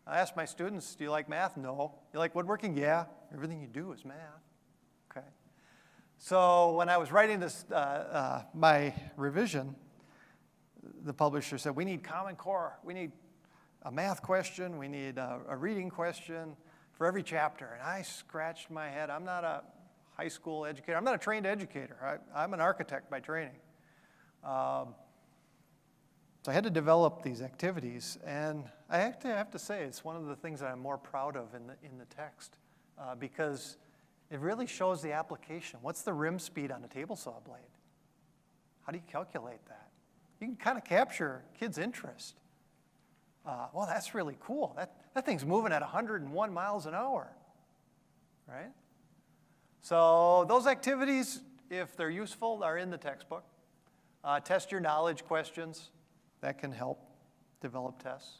I ask my students, do you like math? No. You like woodworking? Yeah. Everything you do is math. Okay. So when I was writing this, my revision, the publisher said, we need Common Core. We need a math question. We need a reading question for every chapter. And I scratched my head. I'm not a high school educator. I'm not a trained educator. I'm an architect by training. So I had to develop these activities, and I have to say it's one of the things that I'm more proud of in the text because it really shows the application. What's the rim speed on a table saw blade? How do you calculate that? You can kind of capture kids' interest. Well, that's really cool. That thing's moving at 101 miles an hour, right? So those activities, if they're useful, are in the textbook. Test your knowledge questions. That can help develop tests.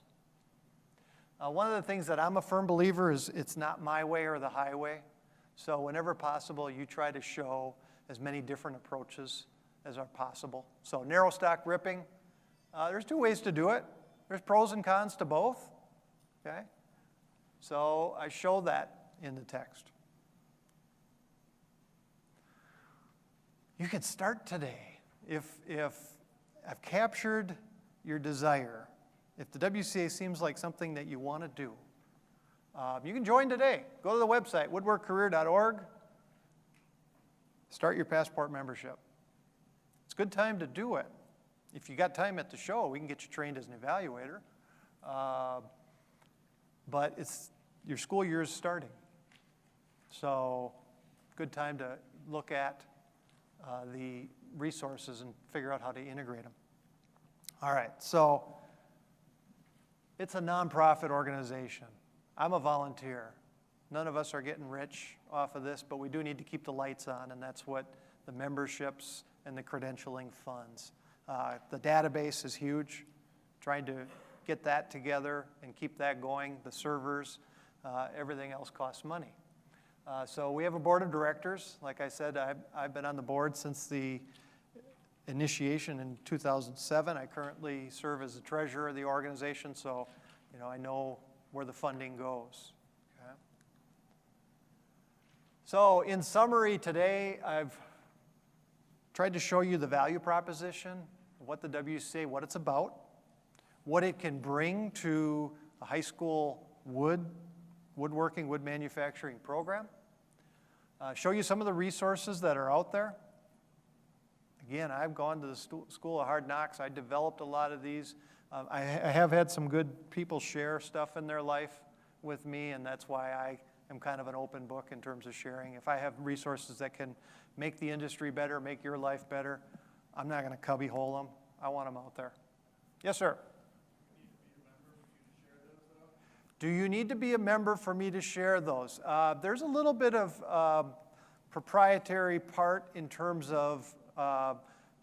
One of the things that I'm a firm believer is it's not my way or the highway. So whenever possible, you try to show as many different approaches as are possible. So narrow stock ripping, there's two ways to do it. There's pros and cons to both, okay? So I show that in the text. You can start today. If I've captured your desire, if the WCA seems like something that you want to do, you can join today. Go to the website, woodworkcareer.org. Start your passport membership. It's a good time to do it. If you got time at the show, we can get you trained as an evaluator. But your school year is starting. So good time to look at the resources and figure out how to integrate them. All right, so it's a nonprofit organization. I'm a volunteer. None of us are getting rich off of this, but we do need to keep the lights on, and that's what the memberships and the credentialing funds. The database is huge, trying to get that together and keep that going, the servers, everything else costs money. So we have a board of directors. Like I said, I've been on the board since the initiation in 2007. I currently serve as the treasurer of the organization, so I know where the funding goes. Okay? So in summary today, I've tried to show you the value proposition, what the WCA, what it's about, what it can bring to a high school woodworking, wood manufacturing program. Show you some of the resources that are out there. Again, I've gone to the School of Hard Knocks. I developed a lot of these. I have had some good people share stuff in their life with me, and that's why I am kind of an open book in terms of sharing. If I have resources that can make the industry better, make your life better, I'm not going to cubbyhole them. I want them out there. Yes, sir. Do you need to be a member for me to share those? There's a little bit of proprietary part in terms of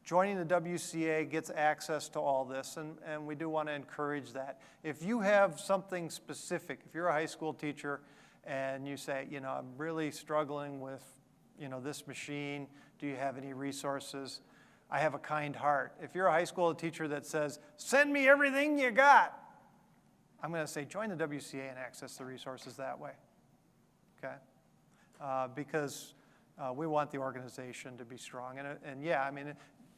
joining the WCA gets access to all this, and we do want to encourage that. If you have something specific, if you're a high school teacher and you say, I'm really struggling with, this machine, do you have any resources? I have a kind heart. If you're a high school teacher that says, send me everything you got, I'm going to say join the WCA and access the resources that way, okay? Because we want the organization to be strong. And yeah,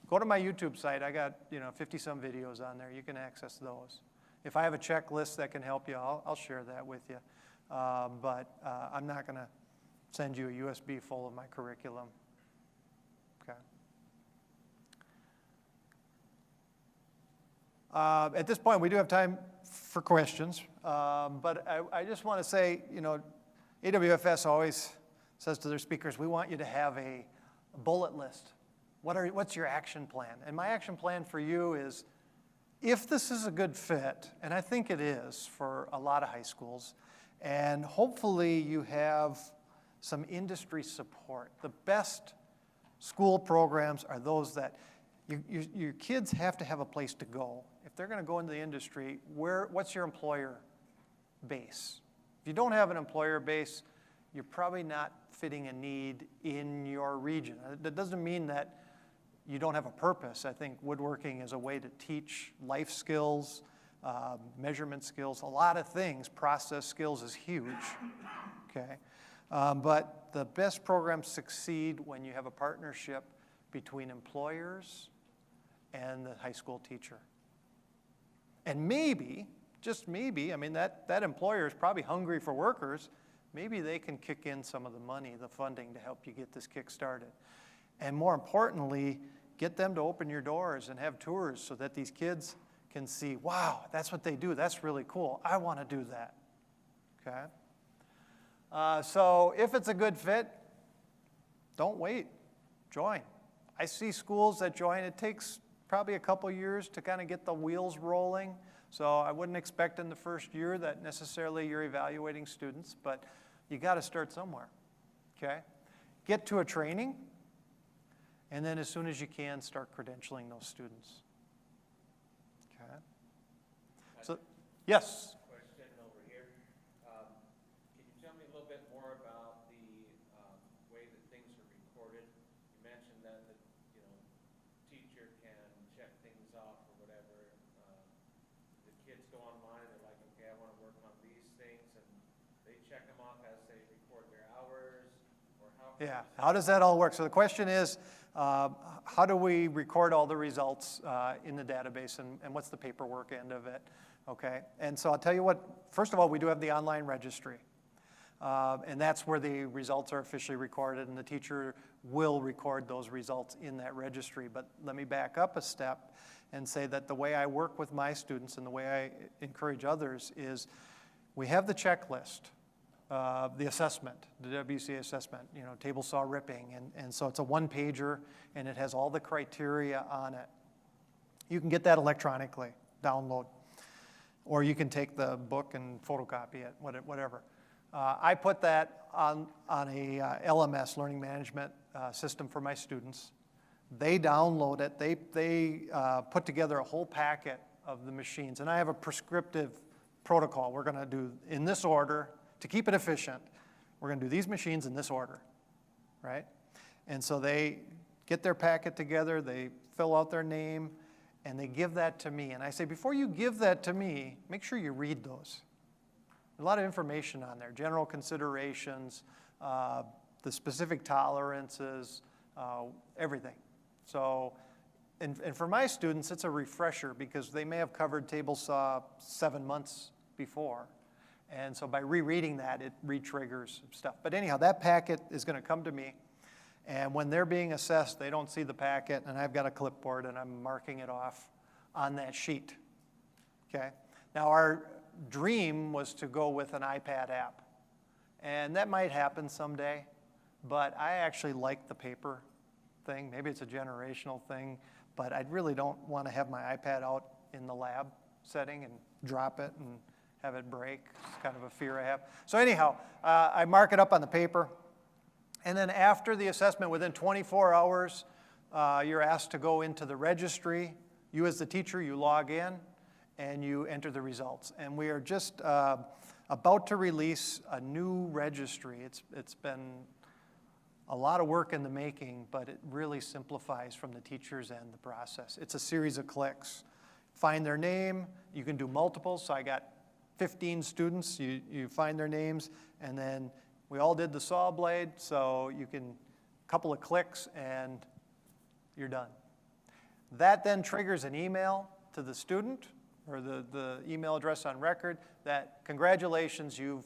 go to my YouTube site. I got 50-some videos on there. You can access those. If I have a checklist that can help you, I'll share that with you. But I'm not going to send you a USB full of my curriculum. Okay. At this point, we do have time for questions. But I just want to say, AWFS always says to their speakers, we want you to have a bullet list. What's your action plan? And my action plan for you is, if this is a good fit, and I think it is for a lot of high schools, and hopefully you have some industry support. The best school programs are those that your kids have to have a place to go. If they're going to go into the industry, what's your employer base? If you don't have an employer base, you're probably not fitting a need in your region. That doesn't mean that you don't have a purpose. I think woodworking is a way to teach life skills, measurement skills, a lot of things. Process skills is huge, okay? But the best programs succeed when you have a partnership between employers and the high school teacher. And maybe, just maybe, I mean, that employer is probably hungry for workers. Maybe they can kick in some of the money, the funding, to help you get this kick started. And more importantly, get them to open your doors and have tours so that these kids can see, wow, that's what they do. That's really cool. I want to do that, okay? So if it's a good fit, don't wait. Join. I see schools that join. It takes probably a couple years to kind of get the wheels rolling. So I wouldn't expect in the first year that necessarily you're evaluating students, but you got to start somewhere, okay? Get to a training, and then as soon as you can, start credentialing those students, okay? So, yes? Question over here. Can you tell me a little bit more about the way that things are recorded? You mentioned that the teacher can check things off or whatever. The kids go online, they're like, okay, I want to work on these things, and they check them off as they record their hours, or how? Yeah, how does that all work? So the question is, how do we record all the results in the database, and what's the paperwork end of it, okay? And so I'll tell you what, first of all, we do have the online registry, and that's where the results are officially recorded, and the teacher will record those results in that registry. But let me back up a step and say that the way I work with my students and the way I encourage others is we have the checklist. The assessment, the WCA assessment, table saw ripping, and so it's a one-pager, and it has all the criteria on it. You can get that electronically, download, or you can take the book and photocopy it, whatever. I put that on a LMS, learning management system for my students. They download it. They put together a whole packet of the machines, and I have a prescriptive protocol. We're going to do in this order. To keep it efficient, we're going to do these machines in this order, right? And so they get their packet together, they fill out their name, and they give that to me. And I say, before you give that to me, make sure you read those. A lot of information on there, general considerations, the specific tolerances, everything. So, and for my students, it's a refresher because they may have covered table saw 7 months before. And so by rereading that, it re-triggers stuff. But anyhow, that packet is going to come to me. And when they're being assessed, they don't see the packet, and I've got a clipboard, and I'm marking it off on that sheet. Okay? Now, our dream was to go with an iPad app. And that might happen someday, but I actually like the paper thing. Maybe it's a generational thing, but I really don't want to have my iPad out in the lab setting and drop it and have it break. It's kind of a fear I have. So anyhow, I mark it up on the paper. And then after the assessment, within 24 hours, you're asked to go into the registry. You as the teacher, you log in and you enter the results. And we are just about to release a new registry. It's been a lot of work in the making, but it really simplifies from the teacher's end the process. It's a series of clicks. Find their name. You can do multiples. So I got 15 students, you find their names, and then we all did the Sawblade, so you can, a couple of clicks, and you're done. That then triggers an email to the student, or the email address on record, that congratulations, you've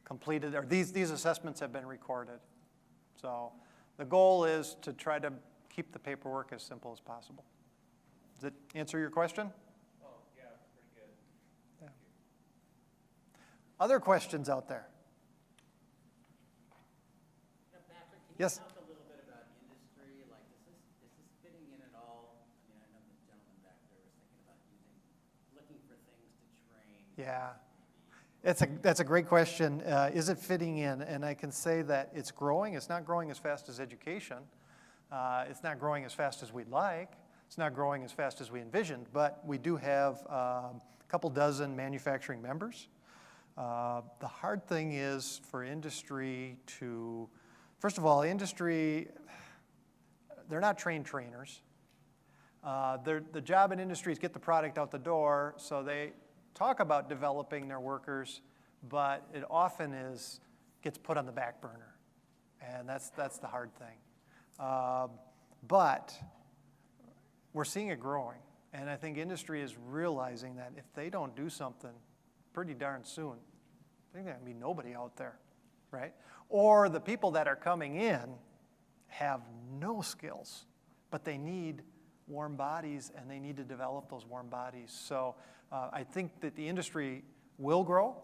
completed, or these assessments have been recorded. So the goal is to try to keep the paperwork as simple as possible. Does it answer your question? Other questions out there? Patrick, can Yes. you talk a little bit about industry? Like, is this fitting in at all? I mean, I know the gentleman back there was thinking about looking for things to train. Yeah, that's a great question. Is it fitting in? And I can say that it's growing. It's not growing as fast as education. It's not growing as fast as we'd like. It's not growing as fast as we envisioned, but we do have a couple dozen manufacturing members. The hard thing is for industry to, first of all, industry, they're not trained trainers. The job in industry is get the product out the door, so they talk about developing their workers, but it often gets put on the back burner, and that's the hard thing. But we're seeing it growing, and I think industry is realizing that if they don't do something pretty darn soon, I think there's going to be nobody out there, right? Or the people that are coming in have no skills, but they need warm bodies, and they need to develop those warm bodies. So I think that the industry will grow.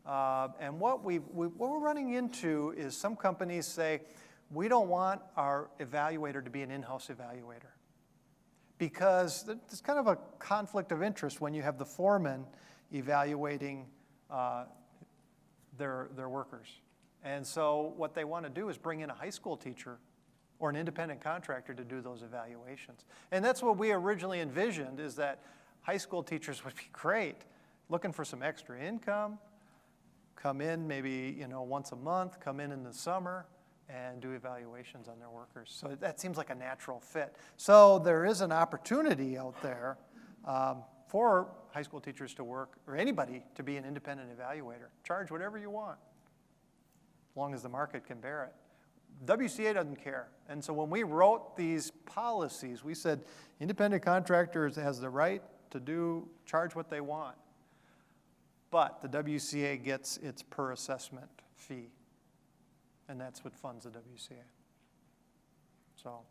And what we're running into is some companies say, we don't want our evaluator to be an in-house evaluator, because there's kind of a conflict of interest when you have the foreman evaluating their workers. And so what they want to do is bring in a high school teacher or an independent contractor to do those evaluations. And that's what we originally envisioned, is that high school teachers would be great, looking for some extra income, come in maybe once a month, come in the summer, and do evaluations on their workers. So that seems like a natural fit. So there is an opportunity out there for high school teachers to work, or anybody to be an independent evaluator. Charge whatever you want, as long as the market can bear it. WCA doesn't care. And so when we wrote these policies, we said independent contractors has the right to charge what they want. But the WCA gets its per assessment fee. And that's what funds the WCA. So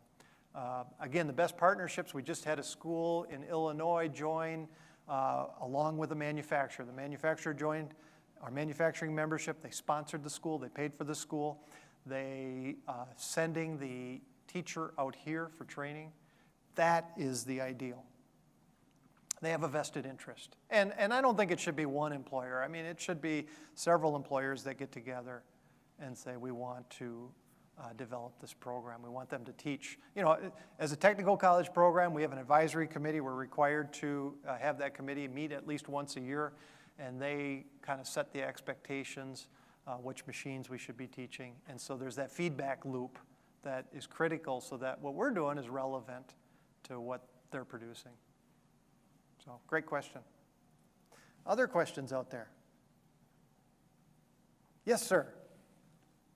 again, the best partnerships, we just had a school in Illinois join along with a manufacturer. The manufacturer joined our manufacturing membership. They sponsored the school. They paid for the school. They sending the teacher out here for training. That is the ideal. They have a vested interest. And I don't think it should be one employer. I mean, it should be several employers that get together and say, we want to develop this program. We want them to teach. As a technical college program, we have an advisory committee. We're required to have that committee meet at least once a year, and they kind of set the expectations, which machines we should be teaching. And so there's that feedback loop that is critical so that what we're doing is relevant to what they're producing. So, great question. Other questions out there? Yes, sir.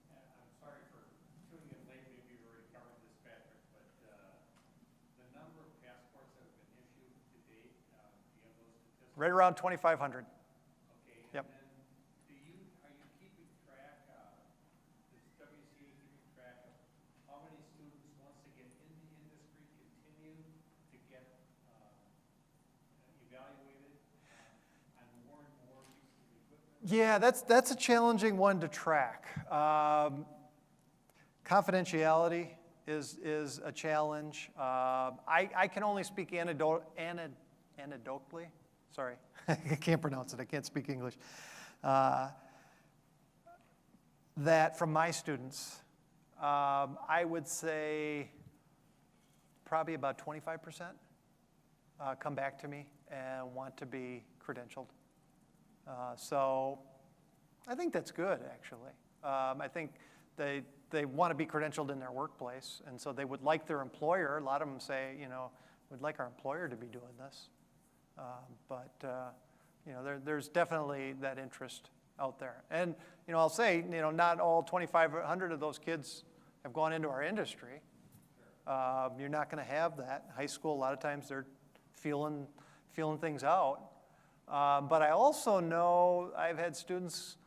I'm sorry for tuning in late. Maybe you already covered this, Patrick, but the number of passports that have been issued to date, do you have those statistics? Right around 2,500. Okay. Yep. And then are you keeping track, is WCA keeping track of how many students, once they get in the industry, continue to get evaluated on more and more pieces of equipment? Yeah, that's a challenging one to track. Confidentiality is a challenge. I can only speak anecdotally. Sorry, I can't pronounce it. I can't speak English. That from my students, I would say probably about 25% come back to me and want to be credentialed. So I think that's good, actually. I think they want to be credentialed in their workplace, and so they would like their employer. A lot of them say, we'd like our employer to be doing this. There's definitely that interest out there. And, I'll say, not all 2,500 of those kids have gone into our industry. You're not going to have that. High school, a lot of times they're feeling things out. But I also know I've had students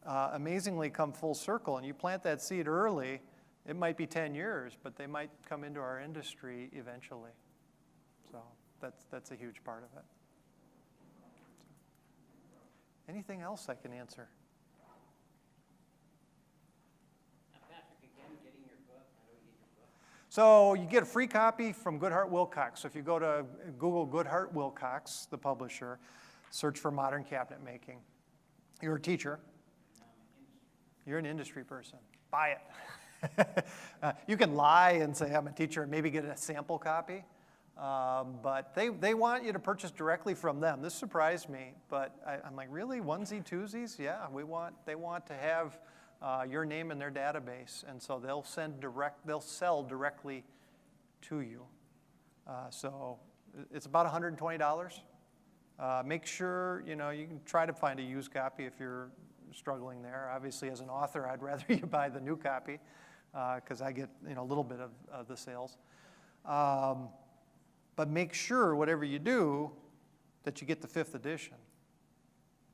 amazingly come full circle, and you plant that seed early, it might be 10 years, but they might come into our industry eventually. So that's a huge part of it. Anything else I can answer? Patrick, again, getting your book. How do we get your book? So you get a free copy from Goodhart Wilcox. So if you go to Google Goodhart Wilcox, the publisher, search for modern cabinet making. You're a teacher. You're an industry person. Buy it. You can lie and say I'm a teacher and maybe get a sample copy. But they want you to purchase directly from them. This surprised me, but I'm like, really, onesie, twosies? Yeah, they want to have your name in their database, and so they'll sell directly to you. So it's about $120. Make sure, you can try to find a used copy if you're struggling there. Obviously, as an author, I'd rather you buy the new copy because I get, a little bit of the sales. But make sure, whatever you do, that you get the 5th edition,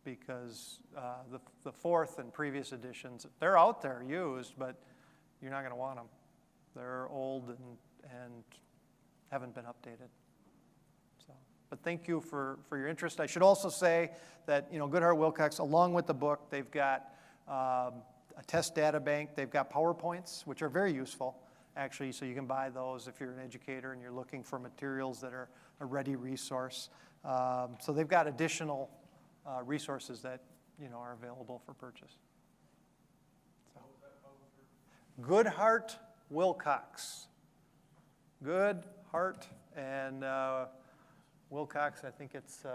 because the 4th and previous editions, they're out there used, but you're not going to want them. They're old and haven't been updated. So, but thank you for your interest. I should also say that, Goodhart Wilcox, along with the book, they've got a test data bank. They've got PowerPoints, which are very useful, actually, so you can buy those if you're an educator and you're looking for materials that are a ready resource. So they've got additional resources that, are available for purchase. So. Goodhart Wilcox. Goodhart and Wilcox, I think it's,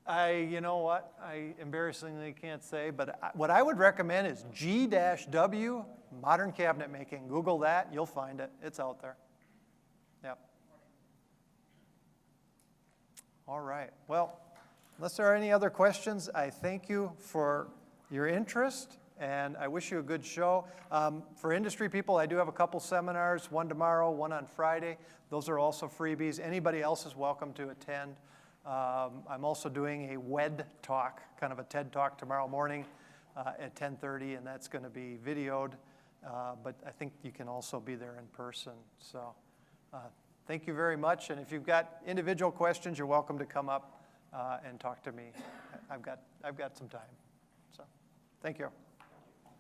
you know what, I embarrassingly can't say, but what I would recommend is G-W Modern Cabinet Making. Google that, you'll find it. It's out there. Yep. All right. Well, unless there are any other questions, I thank you for your interest, and I wish you a good show. For industry people, I do have a couple seminars, one tomorrow, one on Friday. Those are also freebies. Anybody else is welcome to attend. I'm also doing a WED talk, kind of a TED talk tomorrow morning at 10:30, and that's going to be videoed. But I think you can also be there in person. So thank you very much. And if you've got individual questions, you're welcome to come up and talk to me. I've got some time. So thank you.